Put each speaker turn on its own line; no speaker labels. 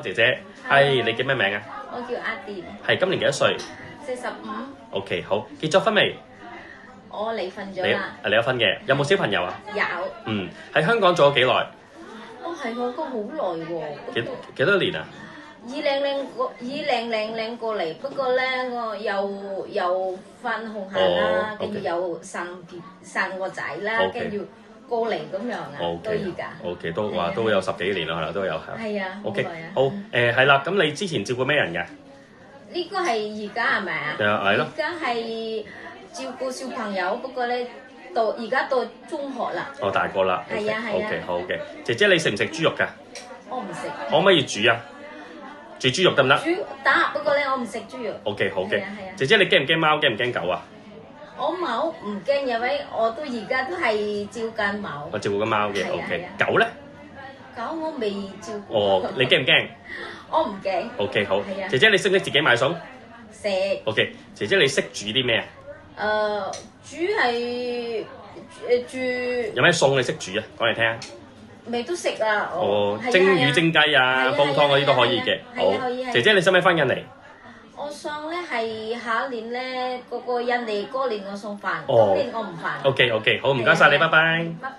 姐姐，係你叫咩名啊？
我叫阿掂，
係今年幾多歲
45。
？OK，好，結咗婚未？
我離婚咗
你
啦。
離咗婚嘅，有冇小朋友啊？
有。
喺香港做咗幾耐？
係我都好耐喎。
幾多年啊
2000過嚟，不過咧我又翻學校啦，跟住又生個仔啦，跟住過嚟咁樣啊，到而家。
OK， 都話都有10幾年啦，係啦，都有係。
係啊。
OK，
好耐啊。
好係啦，咁你之前照顧咩人㗎？
呢個係而家係咪啊？
係咯。
而家係照顧小朋友，不過咧而家到中學啦。
哦，大個啦。
係啊係啊。
OK，好嘅。姐姐你食唔食豬肉㗎？
我唔食。
可唔可以煮啊？煮豬肉得唔得？
煮得，不過咧我唔食豬肉。
OK，好嘅。
係啊。
姐姐你驚唔驚貓？驚唔驚狗啊？
我冇唔驚，因為我到而家都係照緊貓。
我照顧緊貓嘅。OK，狗咧？
狗我未照顧。
哦，你驚唔驚？
我唔驚。
OK，好。
係啊。
姐姐你識唔識自己買餸？
食。
OK，姐姐你識煮啲咩啊？
煮係煮。
有咩餸你識煮啊？講嚟聽。
未都食啊！
蒸魚蒸雞啊，煲湯嗰啲都可以嘅。好，姐姐你使唔使翻印尼？
我想咧係下一年咧，嗰個印尼嗰年我送飯，今年我唔飯。
OK，好，唔該晒你，拜拜。
拜拜。